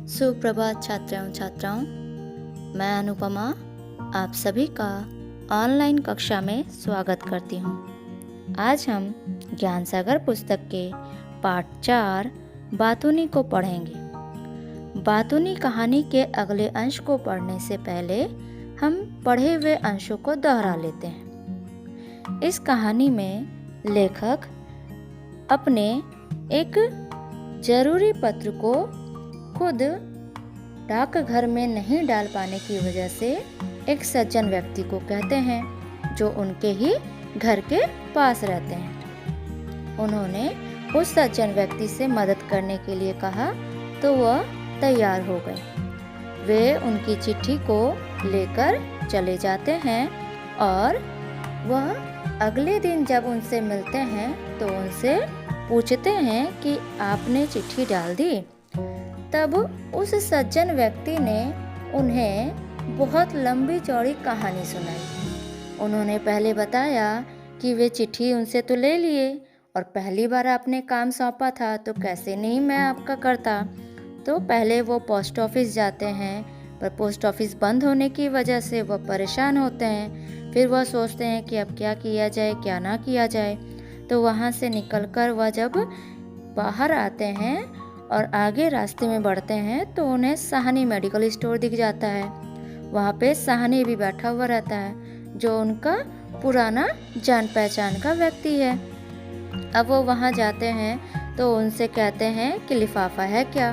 सुप्रभात छात्राओं, मैं अनुपमा आप सभी का ऑनलाइन कक्षा में स्वागत करती हूँ। आज हम ज्ञान सागर पुस्तक के पाठ 4 बातूनी को पढ़ेंगे। बातूनी कहानी के अगले अंश को पढ़ने से पहले हम पढ़े हुए अंशों को दोहरा लेते हैं। इस कहानी में लेखक अपने एक जरूरी पत्र को खुद डाकघर में नहीं डाल पाने की वजह से एक सज्जन व्यक्ति को कहते हैं जो उनके ही घर के पास रहते हैं। उन्होंने उस सज्जन व्यक्ति से मदद करने के लिए कहा तो वह तैयार हो गए। वे उनकी चिट्ठी को लेकर चले जाते हैं और वह अगले दिन जब उनसे मिलते हैं तो उनसे पूछते हैं कि आपने चिट्ठी डाल दी। तब उस सज्जन व्यक्ति ने उन्हें बहुत लंबी चौड़ी कहानी सुनाई। उन्होंने पहले बताया कि वे चिट्ठी उनसे तो ले लिए और पहली बार आपने काम सौंपा था तो कैसे नहीं मैं आपका करता। तो पहले वो पोस्ट ऑफिस जाते हैं पर पोस्ट ऑफिस बंद होने की वजह से वह परेशान होते हैं। फिर वह सोचते हैं कि अब क्या किया जाए क्या ना किया जाए। तो वहाँ से निकलकर वह जब बाहर आते हैं और आगे रास्ते में बढ़ते हैं तो उन्हें साहनी मेडिकल स्टोर दिख जाता है। वहाँ पे साहनी भी बैठा हुआ रहता है जो उनका पुराना जान पहचान का व्यक्ति है। अब वो वहाँ जाते हैं तो उनसे कहते हैं कि लिफाफा है क्या।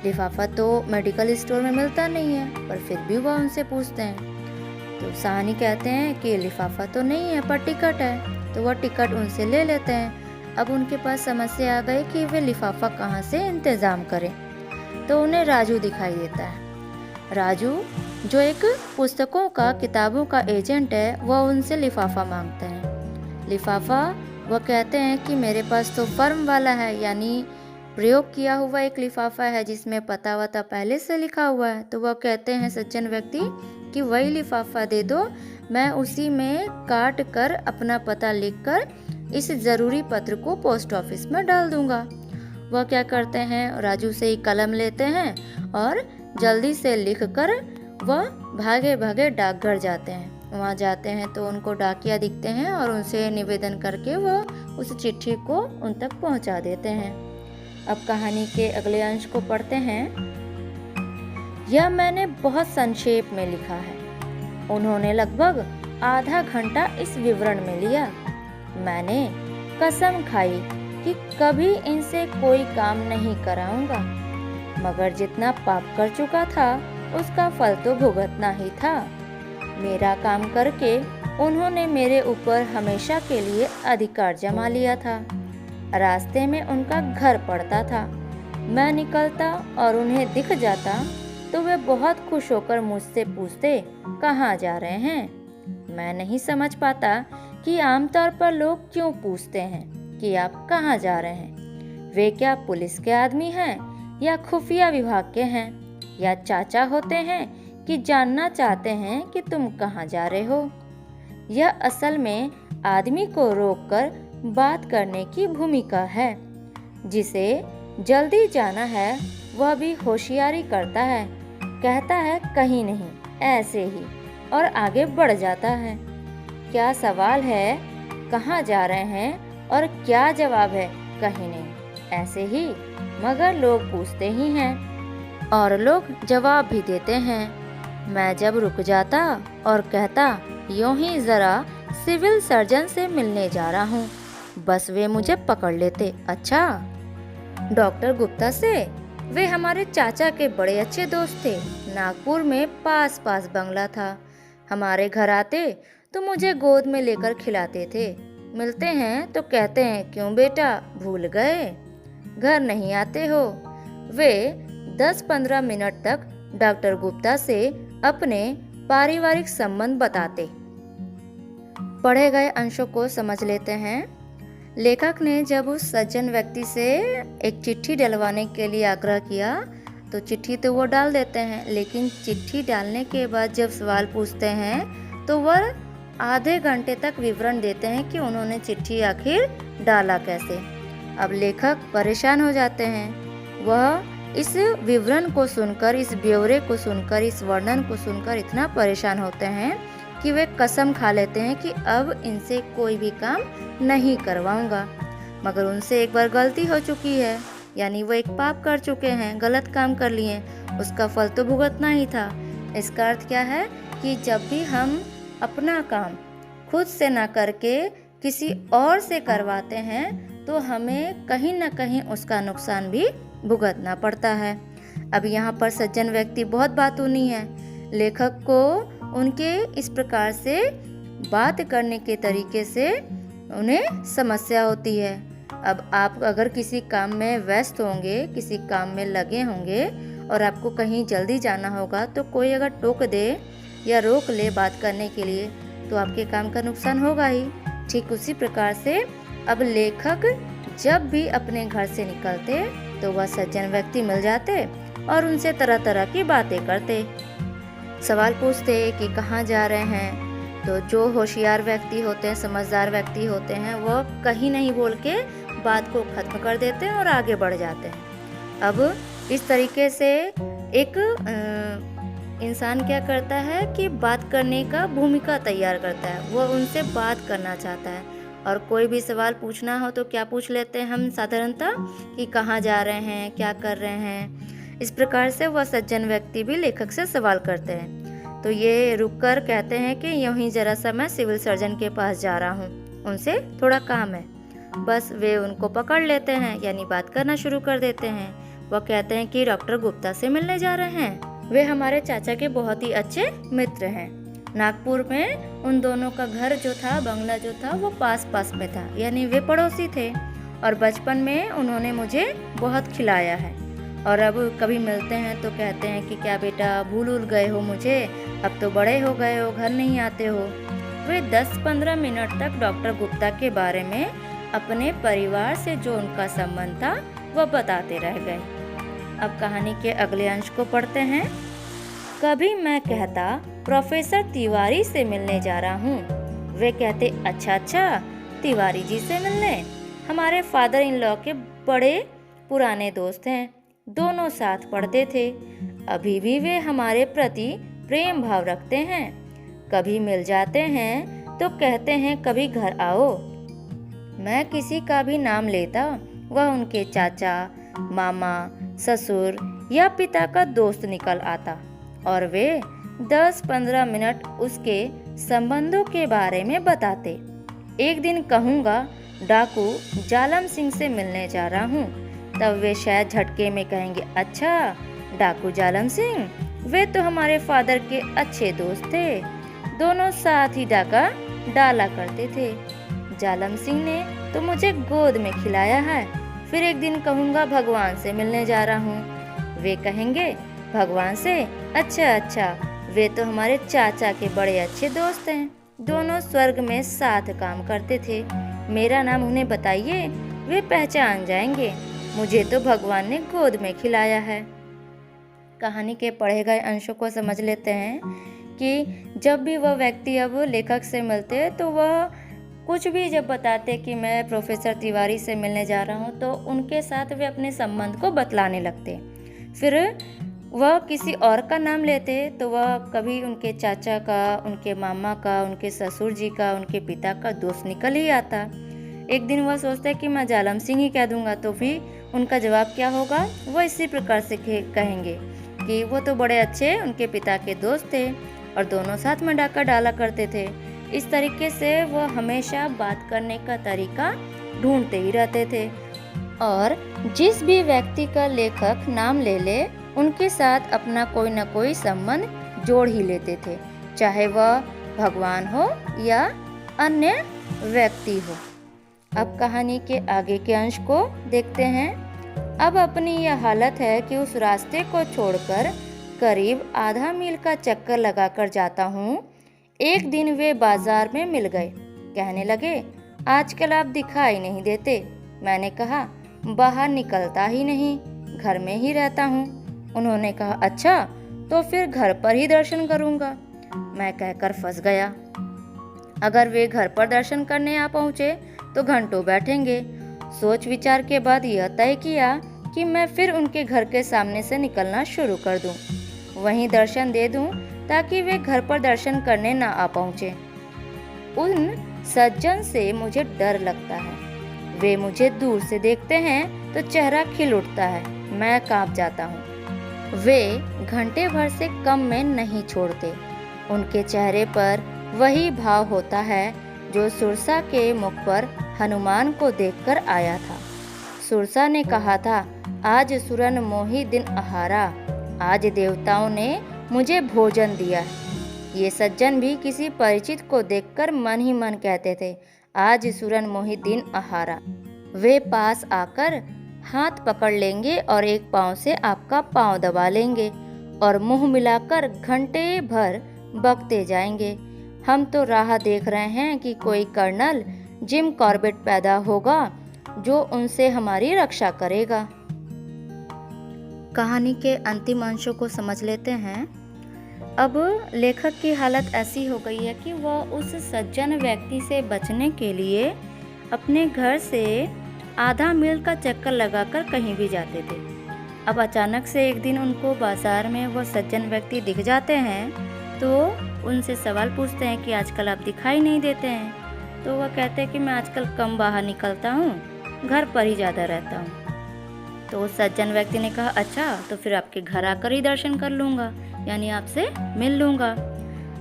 लिफाफा तो मेडिकल स्टोर में मिलता नहीं है पर फिर भी वह उनसे पूछते हैं। तो साहनी कहते हैं कि लिफाफा तो नहीं है पर टिकट है। तो वह टिकट उनसे ले लेते हैं। अब उनके पास समस्या आ गई कि वे लिफाफा कहाँ से इंतज़ाम करें। तो उन्हें राजू दिखाई देता है। राजू जो एक पुस्तकों का किताबों का एजेंट है वह उनसे लिफाफा मांगते हैं। लिफाफा वह कहते हैं कि मेरे पास तो फर्म वाला है, यानी प्रयोग किया हुआ एक लिफाफा है जिसमें पता वता पहले से लिखा हुआ है। तो वह कहते हैं सज्जन व्यक्ति कि वही लिफाफा दे दो, मैं उसी में काट कर अपना पता लिखकर इस ज़रूरी पत्र को पोस्ट ऑफिस में डाल दूंगा। वह क्या करते हैं, राजू से ही कलम लेते हैं और जल्दी से लिखकर वह भागे भागे डाकघर जाते हैं। वहाँ जाते हैं तो उनको डाकिया दिखते हैं और उनसे निवेदन करके वह उस चिट्ठी को उन तक पहुँचा देते हैं। अब कहानी के अगले अंश को पढ़ते हैं। यह मैंने बहुत संक्षेप में लिखा है। उन्होंने लगभग आधा घंटा इस विवरण में लिया। मैंने कसम खाई कि कभी इनसे कोई काम नहीं कराऊंगा, मगर जितना पाप कर चुका था उसका फल तो भुगतना ही था। मेरा काम करके उन्होंने मेरे ऊपर हमेशा के लिए अधिकार जमा लिया था। रास्ते में उनका घर पड़ता था। मैं निकलता और उन्हें दिख जाता तो वे बहुत खुश होकर मुझसे पूछते कहाँ जा रहे हैं। मैं नहीं समझ पाता कि आमतौर पर लोग क्यों पूछते हैं कि आप कहाँ जा रहे हैं। वे क्या पुलिस के आदमी हैं या खुफिया विभाग के हैं या चाचा होते हैं कि जानना चाहते हैं कि तुम कहाँ जा रहे हो। यह असल में आदमी को रोककर बात करने की भूमिका है। जिसे जल्दी जाना है वह भी होशियारी करता है, कहता है कहीं नहीं ऐसे ही और आगे बढ़ जाता है। क्या सवाल है कहाँ जा रहे हैं और क्या जवाब है कहीं नहीं ऐसे ही, मगर लोग पूछते ही हैं और लोग जवाब भी देते हैं। मैं जब रुक जाता और कहता यूं ही जरा सिविल सर्जन से मिलने जा रहा हूँ, बस वे मुझे पकड़ लेते। अच्छा, डॉक्टर गुप्ता से? वे हमारे चाचा के बड़े अच्छे दोस्त थे। नागपुर में पास बंगला था। हमारे घर आते तो मुझे गोद में लेकर खिलाते थे। मिलते हैं तो कहते हैं क्यों बेटा भूल गए, घर नहीं आते हो। वे 10-15 मिनट तक डॉक्टर गुप्ता से अपने पारिवारिक संबंध बताते। पढ़े गए अंशों को समझ लेते हैं। लेखक ने जब उस सज्जन व्यक्ति से एक चिट्ठी डलवाने के लिए आग्रह किया तो चिट्ठी तो वो डाल देते हैं, लेकिन चिट्ठी डालने के बाद जब सवाल पूछते हैं तो वह आधे घंटे तक विवरण देते हैं कि उन्होंने चिट्ठी आखिर डाला कैसे। अब लेखक परेशान हो जाते हैं। वह इस विवरण को सुनकर, इस ब्यौरे को सुनकर, इस वर्णन को सुनकर इतना परेशान होते हैं कि वे कसम खा लेते हैं कि अब इनसे कोई भी काम नहीं करवाऊंगा। मगर उनसे एक बार गलती हो चुकी है, यानी वो एक पाप कर चुके हैं, गलत काम कर लिए, उसका फल तो भुगतना ही था। इसका अर्थ क्या है कि जब भी हम अपना काम खुद से ना करके किसी और से करवाते हैं तो हमें कहीं ना कहीं उसका नुकसान भी भुगतना पड़ता है। अब यहाँ पर सज्जन व्यक्ति बहुत बातूनी है। लेखक को उनके इस प्रकार से बात करने के तरीके से उन्हें समस्या होती है। अब आप अगर किसी काम में व्यस्त होंगे, किसी काम में लगे होंगे और आपको कहीं जल्दी जाना होगा, तो कोई अगर टोक दे या रोक ले बात करने के लिए तो आपके काम का नुकसान होगा ही। ठीक उसी प्रकार से अब लेखक जब भी अपने घर से निकलते तो वह सज्जन व्यक्ति मिल जाते और उनसे तरह तरह की बातें करते, सवाल पूछते कि कहाँ जा रहे हैं। तो जो होशियार व्यक्ति होते हैं, समझदार व्यक्ति होते हैं, वो कहीं नहीं बोल के बात को खत्म कर देते हैं और आगे बढ़ जाते हैं। अब इस तरीके से एक इंसान क्या करता है कि बात करने का भूमिका तैयार करता है, वो उनसे बात करना चाहता है। और कोई भी सवाल पूछना हो तो क्या पूछ लेते हैं हम साधारणतः कि कहाँ जा रहे हैं, क्या कर रहे हैं। इस प्रकार से वह सज्जन व्यक्ति भी लेखक से सवाल करते हैं। तो ये रुककर कहते हैं कि यूं ही जरा सा मैं सिविल सर्जन के पास जा रहा हूँ, उनसे थोड़ा काम है। बस वे उनको पकड़ लेते हैं, यानी बात करना शुरू कर देते हैं। वह कहते हैं कि डॉक्टर गुप्ता से मिलने जा रहे हैं। वे हमारे चाचा के बहुत ही अच्छे मित्र हैं। नागपुर में उन दोनों का घर जो था, बंगला जो था, वो पास पास में था, यानी वे पड़ोसी थे। और बचपन में उन्होंने मुझे बहुत खिलाया है। और अब कभी मिलते हैं तो कहते हैं कि क्या बेटा भूल गए हो मुझे, अब तो बड़े हो गए हो, घर नहीं आते हो। वे 10-15 मिनट तक डॉक्टर गुप्ता के बारे में, अपने परिवार से जो उनका संबंध था, वह बताते रह गए। अब कहानी के अगले अंश को पढ़ते हैं। कभी मैं कहता प्रोफेसर तिवारी से मिलने जा रहा हूँ। वे कहते अच्छा, तिवारी जी से मिलने? हमारे फादर इन लॉ के बड़े पुराने दोस्त हैं, दोनों साथ पढ़ते थे। अभी भी वे हमारे प्रति प्रेम भाव रखते हैं। कभी मिल जाते हैं तो कहते हैं कभी घर आओ। मैं किसी का भी नाम लेता, वह उनके चाचा, मामा, ससुर या पिता का दोस्त निकल आता और वे 10-15 मिनट उसके संबंधों के बारे में बताते। एक दिन कहूँगा डाकू जालम सिंह से मिलने जा रहा हूँ, तब वे शायद झटके में कहेंगे अच्छा, डाकू जालम सिंह? वे तो हमारे फादर के अच्छे दोस्त थे, दोनों साथ ही डाका डाला करते थे। जालम सिंह ने तो मुझे गोद में खिलाया है। फिर एक दिन कहूँगा भगवान से मिलने जा रहा हूँ। वे कहेंगे भगवान से? अच्छा, वे तो हमारे चाचा के बड़े अच्छे दोस्त हैं, दोनों स्वर्ग में साथ काम करते थे। मेरा नाम उन्हें बताइए, वे पहचान जाएंगे, मुझे तो भगवान ने गोद में खिलाया है। कहानी के पढ़े गए अंशों को समझ लेते हैं कि जब भी वह व्यक्ति अब लेखक से मिलते तो वह कुछ भी जब बताते कि मैं प्रोफेसर तिवारी से मिलने जा रहा हूँ, तो उनके साथ वे अपने संबंध को बतलाने लगते। फिर वह किसी और का नाम लेते तो वह कभी उनके चाचा का, उनके मामा का, उनके ससुर जी का, उनके पिता का दोस्त निकल ही आता। एक दिन वह सोचते कि मैं जालम सिंह ही कह दूंगा, तो फिर उनका जवाब क्या होगा? वह इसी प्रकार से कहेंगे कि वो तो बड़े अच्छे उनके पिता के दोस्त थे और दोनों साथ में डाका डाला करते थे। इस तरीके से वह हमेशा बात करने का तरीका ढूंढते ही रहते थे और जिस भी व्यक्ति का लेखक नाम ले उनके साथ अपना कोई न कोई संबंध जोड़ ही लेते थे, चाहे वह भगवान हो या अन्य व्यक्ति हो। अब कहानी के आगे के अंश को देखते हैं। अब अपनी यह हालत है कि उस रास्ते को छोड़कर करीब आधा मील का चक्कर लगाकर जाता हूँ। एक दिन वे बाजार में मिल गए, कहने लगे आजकल आप दिखाई नहीं देते। मैंने कहा बाहर निकलता ही नहीं, घर में ही रहता हूँ। उन्होंने कहा अच्छा, तो फिर घर पर ही दर्शन करूँगा। मैं कहकर फंस गया। अगर वे घर पर दर्शन करने आ पहुँचे तो घंटों बैठेंगे। सोच विचार के बाद यह तय किया कि मैं फिर उनके घर के सामने से निकलना शुरू कर दूं, वहीं दर्शन दे दूं ताकि वे घर पर दर्शन करने ना आ पहुंचे। उन सज्जन से मुझे डर लगता है। वे मुझे दूर से देखते हैं तो चेहरा खिल उठता है, मैं कांप जाता हूँ। वे घंटे भर से कम में नहीं छोड़ते। उनके चेहरे पर वही भाव होता है जो सुरसा के मुख पर हनुमान को देखकर आया था। सुरसा ने कहा था, आज सुरन मोहि दिन आहारा, आज देवताओं ने मुझे भोजन दिया। ये सज्जन भी किसी परिचित को देखकर मन ही मन कहते थे, आज सुरन मोहि दिन आहारा। वे पास आकर हाथ पकड़ लेंगे और एक पांव से आपका पांव दबा लेंगे और मुंह मिलाकर घंटे भर बकते जाएंगे, हम तो राह देख रहे हैं कि कोई कर्नल जिम कॉर्बेट पैदा होगा जो उनसे हमारी रक्षा करेगा। कहानी के अंतिम अंशों को समझ लेते हैं। अब लेखक की हालत ऐसी हो गई है कि वह उस सज्जन व्यक्ति से बचने के लिए अपने घर से आधा मील का चक्कर लगाकर कहीं भी जाते थे। अब अचानक से एक दिन उनको बाजार में वो सज्जन व्यक्ति दिख जाते हैं, तो उनसे सवाल पूछते हैं कि आजकल आप दिखाई नहीं देते हैं। तो वह कहते हैं कि मैं आजकल कम बाहर निकलता हूँ, घर पर ही ज़्यादा रहता हूँ। तो सज्जन व्यक्ति ने कहा, अच्छा तो फिर आपके घर आकर ही दर्शन कर लूँगा, यानी आपसे मिल लूँगा।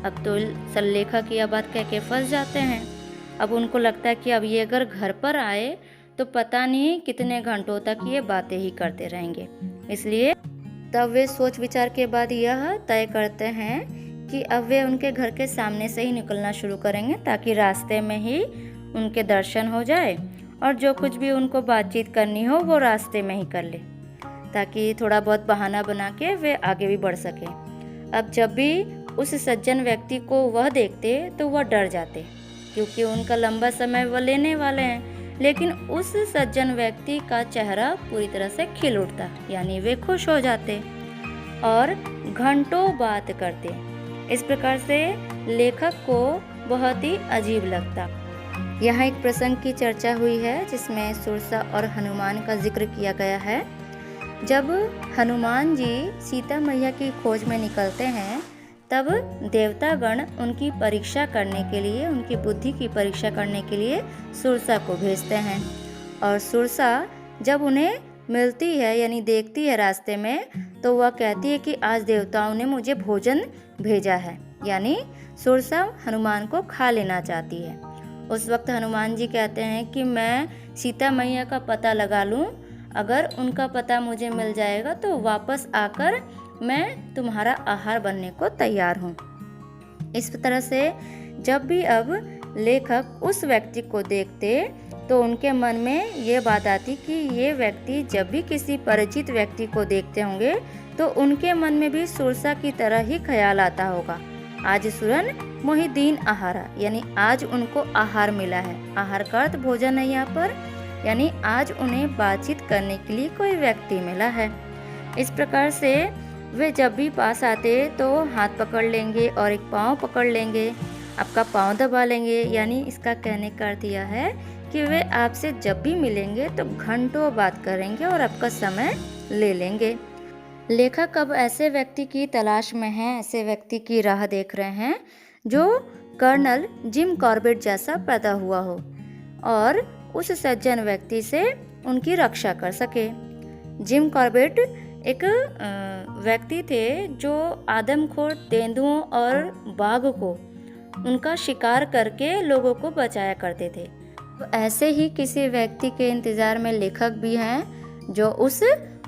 अब तो लेखक यह बात कह के फंस जाते हैं। अब उनको लगता है कि अब ये अगर घर पर आए तो पता नहीं कितने घंटों तक ये बातें ही करते रहेंगे। इसलिए तब वे सोच विचार के बाद यह तय करते हैं कि अब वे उनके घर के सामने से ही निकलना शुरू करेंगे ताकि रास्ते में ही उनके दर्शन हो जाए और जो कुछ भी उनको बातचीत करनी हो वो रास्ते में ही कर ले, ताकि थोड़ा बहुत बहाना बना के वे आगे भी बढ़ सके। अब जब भी उस सज्जन व्यक्ति को वह देखते तो वह डर जाते, क्योंकि उनका लंबा समय वह लेने वाले हैं। लेकिन उस सज्जन व्यक्ति का चेहरा पूरी तरह से खिल उठता, यानी वे खुश हो जाते और घंटों बात करते। इस प्रकार से लेखक को बहुत ही अजीब लगता। यहाँ एक प्रसंग की चर्चा हुई है जिसमें सुरसा और हनुमान का जिक्र किया गया है। जब हनुमान जी सीता मैया की खोज में निकलते हैं, तब देवतागण उनकी परीक्षा करने के लिए, उनकी बुद्धि की परीक्षा करने के लिए सुरसा को भेजते हैं। और सुरसा जब उन्हें मिलती है यानी देखती है रास्ते में, तो वह कहती है कि आज देवताओं ने मुझे भोजन भेजा है, यानी सुरसा हनुमान को खा लेना चाहती है। उस वक्त हनुमान जी कहते हैं कि मैं सीता मैया का पता लगा लूं, अगर उनका पता मुझे मिल जाएगा तो वापस आकर मैं तुम्हारा आहार बनने को तैयार हूँ। इस तरह से जब भी अब लेखक उस व्यक्ति को देखते तो उनके मन में ये बात आती कि ये व्यक्ति जब भी किसी परिचित व्यक्ति को देखते होंगे तो उनके मन में भी सुरसा की तरह ही ख्याल आता होगा, आज सुरन मोहि दीन आहारा, यानी आज उनको आहार मिला है। आहार का अर्थ भोजन है यहाँ पर, यानी आज उन्हें बातचीत करने के लिए कोई व्यक्ति मिला है। इस प्रकार से वे जब भी पास आते तो हाथ पकड़ लेंगे और एक पाँव पकड़ लेंगे, आपका पाँव दबा लेंगे, यानी इसका कहने का अर्थ यह है कि वे आपसे जब भी मिलेंगे तो घंटों बात करेंगे और आपका समय ले लेंगे। लेखक अब ऐसे व्यक्ति की तलाश में है, ऐसे व्यक्ति की राह देख रहे हैं जो कर्नल जिम कॉर्बेट जैसा पैदा हुआ हो और उस सज्जन व्यक्ति से उनकी रक्षा कर सके। जिम कॉर्बेट एक व्यक्ति थे जो आदमखोर तेंदुओं और बाघ को उनका शिकार करके लोगों को बचाया करते थे। तो ऐसे ही किसी व्यक्ति के इंतज़ार में लेखक भी हैं जो उस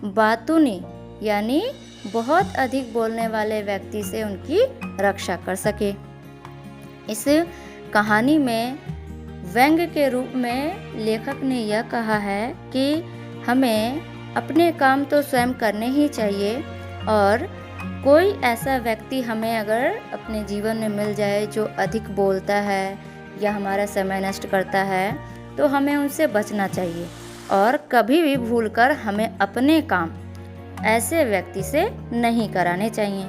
बातूनी यानी बहुत अधिक बोलने वाले व्यक्ति से उनकी रक्षा कर सके। इस कहानी में व्यंग्य के रूप में लेखक ने यह कहा है कि हमें अपने काम तो स्वयं करने ही चाहिए और कोई ऐसा व्यक्ति हमें अगर अपने जीवन में मिल जाए जो अधिक बोलता है या हमारा समय नष्ट करता है तो हमें उनसे बचना चाहिए और कभी भी भूलकर हमें अपने काम ऐसे व्यक्ति से नहीं कराने चाहिए।